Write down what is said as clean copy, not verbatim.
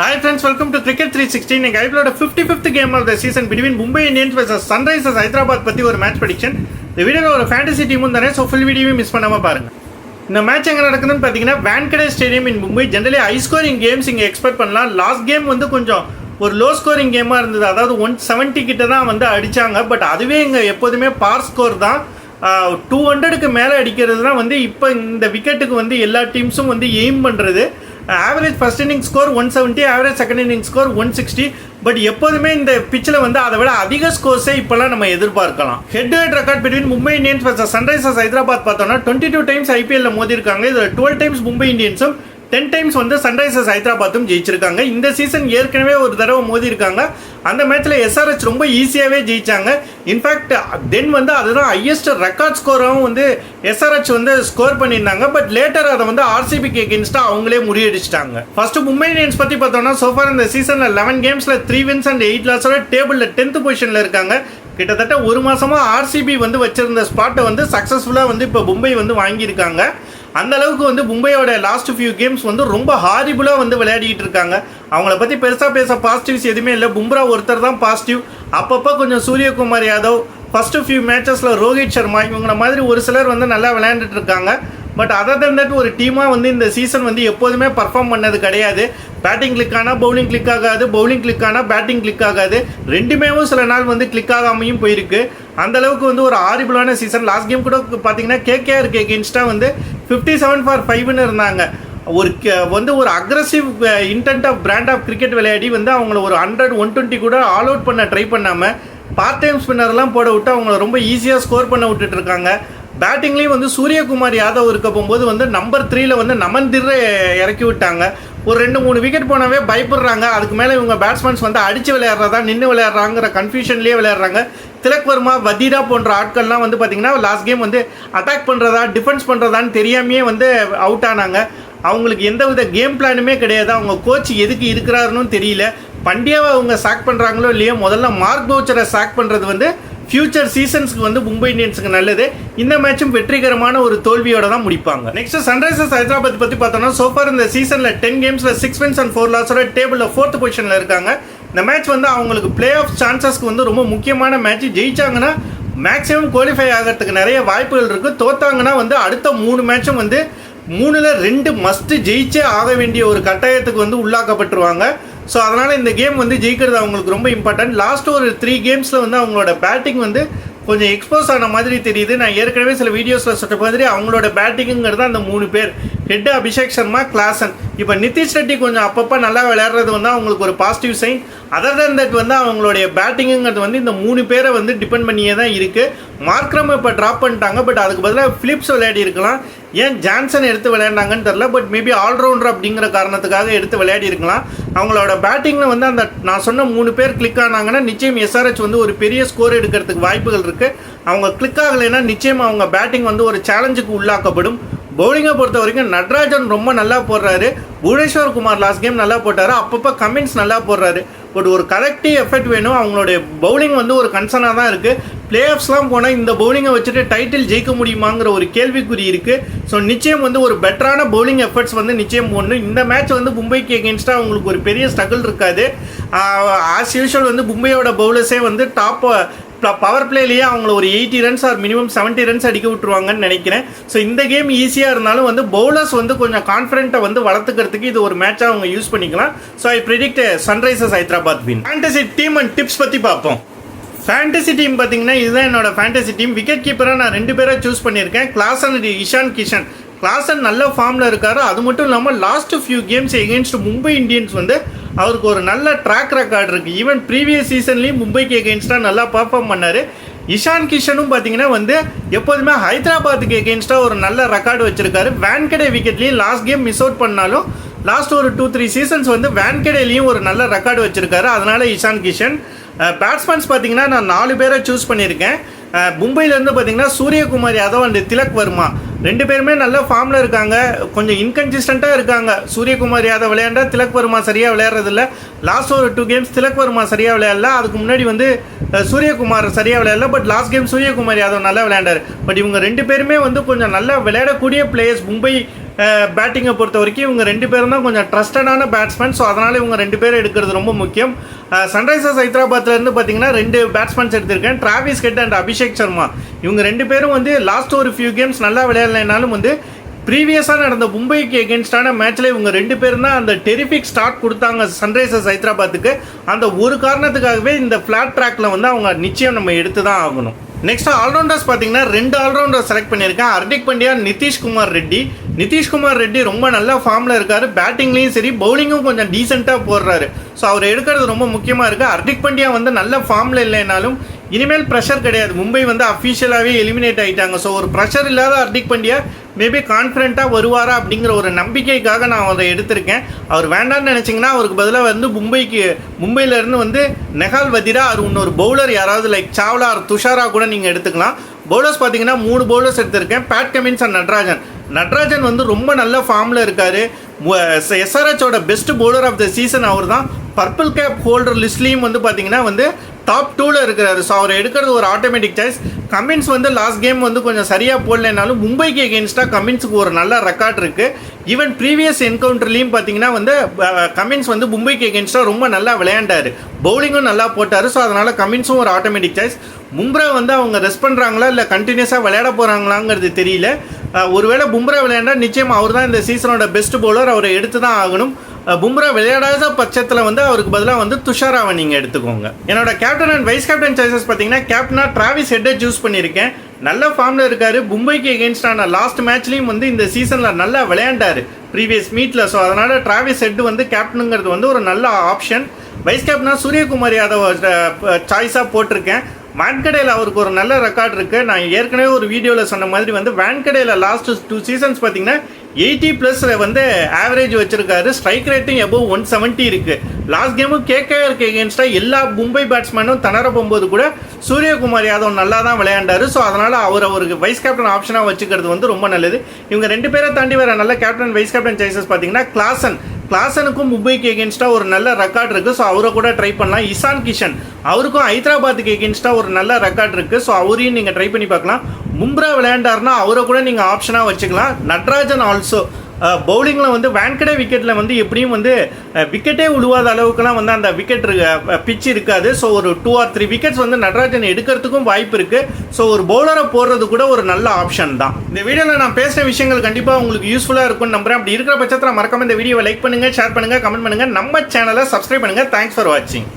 Hi friends, welcome to Cricket 360. இன்னைக்கு ஐபிஎல்லோட 55th game of the season between Mumbai Indians vs Sunrisers Hyderabad பற்றி ஒரு match prediction. இந்த வீடியோவில் ஒரு ஃபேண்டசி டீமும் தானே, ஸோ ஃபுல் வீடியோவே மிஸ் பண்ணாமல் பாருங்கள். இந்த மேட்ச் எங்கே நடக்குதுன்னு பார்த்தீங்கன்னா Wankhede stadium in Mumbai. Generally high scoring games இங்கே எக்ஸ்பெக்ட் பண்ணலாம். லாஸ்ட் கேம் வந்து கொஞ்சம் ஒரு லோ ஸ்கோரிங் கேமாக இருந்தது, அதாவது 170 கிட்ட தான் வந்து அடித்தாங்க. பட் அதுவே இங்கே எப்போதுமே பார் ஸ்கோர் தான். 200க்கு மேலே அடிக்கிறது தான் வந்து இப்போ இந்த விக்கெட்டுக்கு வந்து எல்லா டீம்ஸும் வந்து எய்ம் பண்ணுறது. Average first inning score 170, average second inning score 160. But எப்போதுமே இந்த பிச்சில் வந்து அதை விட அதிக ஸ்கோர்ஸே இப்போலாம் நம்ம எதிர்பார்க்கலாம். Head to head record between Mumbai Indians vs Sunrisers Hyderabad பார்த்தோம்னா 22 டைம்ஸ் ஐபிஎல்ல மோதி இருக்காங்க. இதில் 12 டைம்ஸ் மும்பை இந்தியன்ஸும் 10 டைம்ஸ் வந்து சன்ரைசர்ஸ் ஹைதராபாத்தும் ஜெயிச்சிருக்காங்க. இந்த சீசன் ஏற்கனவே ஒரு தடவை மோதி இருக்காங்க. அந்த மேட்ச்சில் எஸ்ஆர்ஹெச் ரொம்ப ஈஸியாகவே ஜெயிச்சாங்க. இன்ஃபேக்ட் தென் வந்து அதுதான் ஹையஸ்ட் ரெக்கார்ட் ஸ்கோராகவும் வந்து எஸ்ஆர்ஹெச் வந்து ஸ்கோர் பண்ணியிருந்தாங்க. பட் லேட்டர் அதை வந்து ஆர்சிபிக்கு எகென்ஸ்டாக அவங்களே முறியடிச்சிட்டாங்க. ஃபர்ஸ்ட் மும்பை இந்தியன்ஸ் பற்றி பார்த்தோம்னா சோஃபார் இந்த சீசனில் 11 கேம்ஸில் 3 wins and 8 losஸோட டேபிளில் 10th பொசிஷனில் இருக்காங்க. கிட்டத்தட்ட ஒரு மாதமாக ஆர்சிபி வந்து வச்சிருந்த ஸ்பாட்டை வந்து சக்ஸஸ்ஃபுல்லாக வந்து இப்போ மும்பை வந்து வாங்கியிருக்காங்க. அந்த அளவுக்கு வந்து மும்பையோட லாஸ்ட் ஃபியூ கேம்ஸ் வந்து ரொம்ப ஹாரிபுளாக வந்து விளையாடிட்டு இருக்காங்க. அவங்கள பற்றி பெருசாக பேச பாசிட்டிவ்ஸ் எதுவுமே இல்லை. பும்ரா ஒருத்தர் தான் பாசிட்டிவ். அப்பப்போ கொஞ்சம் சூரியகுமார் யாதவ், ஃபஸ்ட்டு ஃபியூ மேட்சஸில் ரோஹித் சர்மா, இவங்கள மாதிரி ஒரு சிலர் வந்து நல்லா விளையாண்டுட்டு இருக்காங்க. பட் அதர் தன் தட் ஒரு டீமாக வந்து இந்த சீசன் வந்து எப்போதுமே பர்ஃபார்ம் பண்ணது கிடையாது. பேட்டிங் கிளிக் ஆனால் பவுலிங் கிளிக் ஆகாது, பவுலிங் கிளிக் ஆனால் பேட்டிங் கிளிக் ஆகாது. ரெண்டுமே சில நாள் வந்து கிளிக் ஆகாமையும் போயிருக்கு. அந்தளவுக்கு வந்து ஒரு ஹாரிபுளான சீசன். லாஸ்ட் கேம் கூட பார்த்தீங்கன்னா கேகேஆருக்கு எகென்ஸ்டாக வந்து 57 for 5ன்னு இருந்தாங்க. ஒரு aggressive intent of brand of cricket விளையாடி வந்து அவங்கள ஒரு 100, 120 கூட ஆல் அவுட் பண்ண ட்ரை பண்ணாமல் பார்ட் டைம் ஸ்பின்னர்லாம் போட விட்டு அவங்கள ரொம்ப ஈஸியாக ஸ்கோர் பண்ண விட்டுட்டு இருக்காங்க. பேட்டிங்லேயும் வந்து சூரியகுமார் யாதவ் இருக்க போகும்போது வந்து நம்பர் 3ல் வந்து நமந்திர இறக்கி விட்டாங்க. ஒரு 2-3 விக்கெட் போனாவே பயப்படுறாங்க. அதுக்கு மேலே இவங்க பேட்ஸ்மேன்ஸ் வந்து அடித்து விளையாடுறதா நின்று விளையாடுறாங்கிற கன்ஃபியூஷன்லேயே விளையாடுறாங்க. திலக் வர்மா, வதீரா போன்ற ஆட்கள்லாம் வந்து பார்த்திங்கன்னா லாஸ்ட் கேம் வந்து அட்டாக் பண்ணுறதா டிஃபென்ஸ் பண்ணுறதான்னு தெரியாமையே வந்து அவுட் ஆனாங்க. அவங்களுக்கு எந்த வித கேம் பிளானுமே கிடையாது. அவங்க கோச் எதுக்கு இருக்கிறாருன்னு தெரியல. பண்டியாவை அவங்க சாக் பண்ணுறாங்களோ இல்லையோ, முதல்ல மார்க் பவுச்சரை சாக் பண்ணுறது வந்து ஃபியூச்சர் சீசன்ஸ்க்கு வந்து மும்பை இந்தியன்ஸுக்கு நல்லது. இந்த மேட்சும் வெற்றிகரமான ஒரு தோல்வியோட தான் முடிப்பாங்க. நெக்ஸ்ட் சன்ரைசர்ஸ் ஹைதராபாத் பற்றி பார்த்தோம்னா சோஃபார் இந்த சீசனில் 10 கேம்ஸில் 6 wins and 4 losஸோட டேபிளில் 4th பொசிஷனில் இருக்காங்க. இந்த மேட்ச் வந்து அவங்களுக்கு பிளே ஆஃப் சான்சஸ்க்கு வந்து ரொம்ப முக்கியமான மேட்ச். ஜெயிச்சாங்கன்னா மேக்ஸிமம் குவாலிஃபை ஆகிறதுக்கு நிறைய வாய்ப்புகள் இருக்குது. தோத்தாங்கன்னா வந்து அடுத்த 3 மேட்சும் வந்து 3ல் 2 மஸ்ட் ஜெயிச்சே ஆக வேண்டிய ஒரு கட்டாயத்துக்கு வந்து உள்ளாக்கப்பட்டுருவாங்க. ஸோ அதனால் இந்த கேம் வந்து ஜெயிக்கிறது அவங்களுக்கு ரொம்ப இம்பார்ட்டன்ட். லாஸ்ட் ஒரு 3 கேம்ஸில் வந்து அவங்களோட பேட்டிங் வந்து கொஞ்சம் எக்ஸ்போஸ் ஆன மாதிரி தெரியுது. நான் ஏற்கனவே சில வீடியோஸில் சொல்கிற மாதிரி அவங்களோட பேட்டிங்குங்கிறது அந்த 3 பேர் ஹெட் அபிஷேக் சர்மா, கிளாசன். இப்போ நிதிஷ் ரெட்டி கொஞ்சம் அப்பப்போ நல்லா விளையாடுறது வந்து அவங்களுக்கு ஒரு positive sign. Other than that வந்து அவங்களுடைய பேட்டிங்குங்கிறது வந்து இந்த 3 பேரை வந்து டிபெண்ட் பண்ணியே தான் இருக்குது. மார்க்ரம் இப்போ ட்ராப் பண்ணிட்டாங்க. பட் அதுக்கு பதிலாக ஃபிலிப்ஸ் விளையாடி இருக்கலாம். ஏன் ஜான்சன் எடுத்து விளையாண்டாங்கன்னு தெரில. பட் மேபி ஆல்ரவுண்டர் அப்படிங்கிற காரணத்துக்காக எடுத்து விளையாடி இருக்கலாம். அவங்களோட பேட்டிங்கில் வந்து அந்த நான் சொன்ன 3 பேர் கிளிக் ஆனாங்கன்னா நிச்சயம் எஸ்ஆர்ஹெச் வந்து ஒரு பெரிய ஸ்கோர் எடுக்கிறதுக்கு வாய்ப்புகள் இருக்குது. அவங்க கிளிக் ஆகலைன்னா நிச்சயம் அவங்க பேட்டிங் வந்து ஒரு சேலஞ்சுக்கு உள்ளாக்கப்படும். பவுலிங்கை பொறுத்த வரைக்கும் நட்ராஜன் ரொம்ப நல்லா போடுறாரு. புவனேஸ்வர் குமார் லாஸ்ட் கேம் நல்லா போட்டார். அப்பப்போ கமின்ஸ் நல்லா போடுறாரு. பட் ஒரு கலெக்டிவ் எஃபெக்ட் வேணும். அவங்களுடைய பவுலிங் வந்து ஒரு கன்சர்னாக தான் இருக்குது. பிளே ஆஃப்ஸ்லாம் போனால் இந்த பவுலிங்கை வச்சுட்டு டைட்டில் ஜெயிக்க முடியுமாங்கிற ஒரு கேள்விக்குறி இருக்குது. ஸோ நிச்சயம் வந்து ஒரு பெட்டரான பவுலிங் எஃபர்ட்ஸ் வந்து நிச்சயம் போடணும். இந்த மேட்ச் வந்து மும்பைக்கு எகென்ஸ்டாக அவங்களுக்கு ஒரு பெரிய ஸ்ட்ரகிள் இருக்காது. ஆஸ் யூஷுவல் வந்து மும்பையோட பவுலர்ஸே வந்து டாப் பவர் பிளேலேயே அவங்கள ஒரு 80 runs ஆர் மினிமம் 70 runs அடிக்க விட்டுருவாங்கன்னு நினைக்கிறேன். ஸோ இந்த கேம் ஈஸியாக இருந்தாலும் வந்து பவுலர்ஸ் வந்து கொஞ்சம் கான்ஃபிடென்ட்டை வந்து வளர்த்துக்கிறதுக்கு இது ஒரு மேட்சாக அவங்க யூஸ் பண்ணிக்கலாம். So I predict Sunrisers Hyderabad win. Fantasy team and tips பற்றி பார்ப்போம். ஃபேண்டசி டீம் பார்த்தீங்கன்னா இதுதான் என்னோட ஃபேண்டசி டீம். விக்கெட் கீப்பராக நான் 2 பேரை சூஸ் பண்ணியிருக்கேன், Klaasen and Ishan Kishan. Klaasen நல்ல ஃபார்மில் இருக்கார். அது மட்டும் இல்லாமல் last few games against Mumbai Indians வந்து அவருக்கு ஒரு நல்ல ட்ராக் ரெக்கார்டு இருக்குது. ஈவன் ப்ரீவியஸ் சீசன்லேயும் மும்பைக்கு எகென்ஸ்டாக நல்லா பர்ஃபார்ம் பண்ணார். இஷான் கிஷனும் பார்த்தீங்கன்னா வந்து எப்போதுமே ஹைதராபாத்துக்கு எகென்ஸ்டாக ஒரு நல்ல ரெக்கார்டு வச்சுருக்காரு. வான்கடே விக்கெட்லேயும் லாஸ்ட் கேம் மிஸ் அவுட் பண்ணாலும் லாஸ்ட் ஒரு 2-3 சீசன்ஸ் வந்து வான்கடேலையும் ஒரு நல்ல ரெக்கார்டு வச்சுருக்காரு. அதனால் இஷான் கிஷன். பேட்ஸ்மேன்ஸ் பார்த்தீங்கன்னா நான் 4 பேரை சூஸ் பண்ணியிருக்கேன். மும்பையிலேருந்து பார்த்தீங்கன்னா சூரியகுமார் யாதவ் அண்ட் திலக் வர்மா 2 பேருமே நல்ல ஃபார்மில் இருக்காங்க. கொஞ்சம் இன்கன்சிஸ்டண்ட்டாக இருக்காங்க. சூரியகுமார் யாதவ் விளையாண்டா திலக் வர்மா சரியாக விளையாடுறதில்ல. லாஸ்ட் ஒரு 2 கேம்ஸ் திலக் வர்மா சரியாக விளையாடல. அதுக்கு முன்னாடி வந்து சூரியகுமார் சரியாக விளையாடல. But last game Suryakumar Yadav நல்லா விளையாண்டார். பட் இவங்க 2 பேருமே வந்து கொஞ்சம் நல்லா விளையாடக்கூடிய பிளேயர்ஸ் மும்பை பேட்டிங்கை பொறுத்த வரைக்கும் இவங்க 2 பேரும் தான் கொஞ்சம் ட்ரஸ்டடான பேட்ஸ்மேன். ஸோ அதனால் இவங்க 2 பேர் எடுக்கிறது ரொம்ப முக்கியம். சன்ரைசர்ஸ் ஹைதராபாத்லேருந்து பார்த்தீங்கன்னா 2 பேட்ஸ்மேன்ஸ் எடுத்திருக்கேன், Travis head and Abhishek Sharma. இவங்க 2 பேரும் வந்து லாஸ்ட் ஒரு ஃபியூ கேம்ஸ் நல்லா விளையாடலைனாலும் வந்து ப்ரீவியஸாக நடந்த மும்பைக்கு எகென்ஸ்டான மேட்ச்சில் இவங்க 2 பேரும் தான் அந்த டெரிஃபிக் ஸ்டார்ட் கொடுத்தாங்க சன்ரைசர்ஸ் ஹைதராபாத்துக்கு. அந்த ஒரு காரணத்துக்காகவே இந்த ஃப்ளாட் ட்ராக்கில் வந்து அவங்க நிச்சயம் நம்ம எடுத்து தான் ஆகணும். நெக்ஸ்ட் ஆல்ரவுண்டர்ஸ் பார்த்தீங்கன்னா 2 ஆல்ரவுண்டர் செலக்ட் பண்ணியிருக்கேன். ஹர்திக் பாண்டியா, நிதிஷ்குமார் ரெட்டி. நிதிஷ்குமார் ரெட்டி ரொம்ப நல்ல ஃபார்மில் இருக்கார், பேட்டிங்லேயும் சரி பவுலிங்கும் கொஞ்சம் டீசெண்டாக போடுறாரு. ஸோ அவர் எடுக்கிறது ரொம்ப முக்கியமாக இருக்குது. ஹர்திக் பாண்டியா வந்து நல்ல ஃபார்மில் இல்லைனாலும் இனிமேல் ப்ரெஷர் கிடையாது. மும்பை வந்து அஃபிஷியலாகவே எலிமினேட் ஆகிட்டாங்க. ஸோ ஒரு ப்ரெஷர் இல்லாத ஹர்திக் பாண்டியா மேபி கான்ஃபிடென்ட்டாக வருவாரா அப்படிங்கிற ஒரு நம்பிக்கைக்காக நான் அதை எடுத்திருக்கேன். அவர் வேண்டாம்னு நினச்சிங்கன்னா அவருக்கு பதிலாக வந்து மும்பையிலேருந்து வந்து நெஹால் வதிரா அவர் இன்னொரு பவுலர் யாராவது லைக் சாவ்லா ஆர் துஷாரா கூட நீங்கள் எடுத்துக்கலாம். பவுலர்ஸ் பார்த்தீங்கன்னா 3 பவுலர்ஸ் எடுத்திருக்கேன். பேட் கமின்ஸ் அண்ட் நட்ராஜன் வந்து ரொம்ப நல்ல ஃபார்மில் இருக்கார். எஸ்ஆர்ஹெச்சோட best bowler of the season அவர் தான். பர்பிள் கேப் ஹோல்டர் லிஸ்ட்லேயும் வந்து பார்த்தீங்கன்னா வந்து டாப் 2ல் இருக்கிறாரு. ஸோ அவர் எடுக்கிறது ஒரு ஆட்டோமேட்டிக் சாய்ஸ். கமின்ஸ் வந்து லாஸ்ட் கேம் வந்து கொஞ்சம் சரியாக போடலைனாலும் மும்பைக்கு எகென்ஸ்டாக கமின்ஸுக்கு ஒரு நல்ல ரெக்கார்ட் இருக்குது. ஈவன் ப்ரீவியஸ் என்கவுண்டர்லேயும் பார்த்தீங்கன்னா வந்து கமின்ஸ் வந்து மும்பைக்கு எகென்ஸ்டாக ரொம்ப நல்லா விளையாண்டார், பவுலிங்கும் நல்லா போட்டார். ஸோ அதனால் கமின்ஸும் ஒரு ஆட்டோமேட்டிக் சாய்ஸ். பும்ரா வந்து அவங்க ரெஸ்ட் பண்ணுறாங்களா இல்லை கண்டினியூஸாக விளையாட போகிறாங்களாங்கிறது தெரியல. ஒருவேளை பும்ரா விளையாண்டா நிச்சயம் அவர் தான் இந்த சீசனோட பெஸ்ட் பவுலர், அவரை எடுத்து தான் ஆகணும். பும்ரா விளையாடாத பட்சத்தில் வந்து அவருக்கு பதிலாக வந்து துஷாராவை நீங்கள் எடுத்துக்கோங்க. என்னோட captain and vice captain choices பார்த்தீங்கன்னா கேப்டனாக டிராவிஸ் ஹெட்டை சூஸ் பண்ணியிருக்கேன். நல்ல ஃபார்மில் இருக்கார். மும்பைக்கு எகென்ஸ்டான லாஸ்ட் மேட்ச்லேயும் வந்து இந்த சீசனில் நல்லா விளையாண்டார் ப்ரீவியஸ் மீட்டில். ஸோ அதனால் டிராவிஸ் ஹெட் வந்து கேப்டனுங்கிறது வந்து ஒரு நல்ல ஆப்ஷன். வைஸ் கேப்டனாக சூரியகுமார் யாதவ் சாய்ஸாக போட்டிருக்கேன். வான்கடேயில் அவருக்கு ஒரு நல்ல ரெக்கார்ட் இருக்குது. நான் ஏற்கனவே ஒரு வீடியோவில் சொன்ன மாதிரி வந்து வான்கடேயில் லாஸ்ட் 2 சீசன்ஸ் பார்த்தீங்கன்னா 80+ வந்து ஆவரேஜ் வச்சிருக்காரு. ஸ்ட்ரைக் ரேட்டிங் எபோவ் 170 இருக்குது. லாஸ்ட் கேமும் கேகேஆருக்கு எகென்ஸ்டாக எல்லா மும்பை பேட்ஸ்மேனும் திணற போகும்போது கூட சூரியகுமார் யாதவ் நல்லா தான் விளையாண்டாரு. ஸோ அதனால் அவருக்கு வைஸ் கேப்டன் ஆப்ஷனாக வச்சுக்கிறது வந்து ரொம்ப நல்லது. இவங்க 2 பேரை தாண்டி வேறு நல்ல கேப்டன் வைஸ் கேப்டன் சாய்ஸஸ் பார்த்தீங்கன்னா கிளாசனுக்கும் மும்பைக்கு எகென்ஸ்டாக ஒரு நல்ல ரெக்கார்ட் இருக்குது. ஸோ அவரை கூட ட்ரை பண்ணலாம். இசான் கிஷன் அவருக்கும் ஹைதராபாத்துக்கு எகென்ஸ்டாக ஒரு நல்ல ரெக்கார்ட் இருக்குது. ஸோ அவரையும் நீங்கள் ட்ரை பண்ணி பார்க்கலாம். பும்ரா விளையாண்டாருன்னா அவரை கூட நீங்கள் ஆப்ஷனாக வச்சுக்கலாம். நட்ராஜன் ஆல்சோ பவுலிங்கில் வந்து வான்கடே விக்கெட்டில் வந்து எப்படியும் வந்து விக்கெட்டே உழுவாத அளவுக்குலாம் வந்து அந்த விக்கெட் பிச் இருக்காது. ஸோ ஒரு 2 or 3 விக்கெட்ஸ் வந்து நட்ராஜன் எடுக்கிறதுக்கும் வாய்ப்பு இருக்குது. ஸோ ஒரு பவுலரை போடுறது கூட ஒரு நல்ல ஆப்ஷன் தான். இந்த வீடியோவில் நான் பேசுகிற விஷயங்கள் கண்டிப்பாக உங்களுக்கு யூஸ்ஃபுல்லாக இருக்கும்னு நம்புறேன். அப்படி இருக்கிற பட்சத்தில் மறக்காம இந்த வீடியோவை லைக் பண்ணுங்கள், ஷேர் பண்ணுங்கள், கமெண்ட் பண்ணுங்கள், நம்ம சேனலை சப்ஸ்கிரைப் பண்ணுங்கள். தேங்க்ஸ் ஃபார் வாட்சிங்.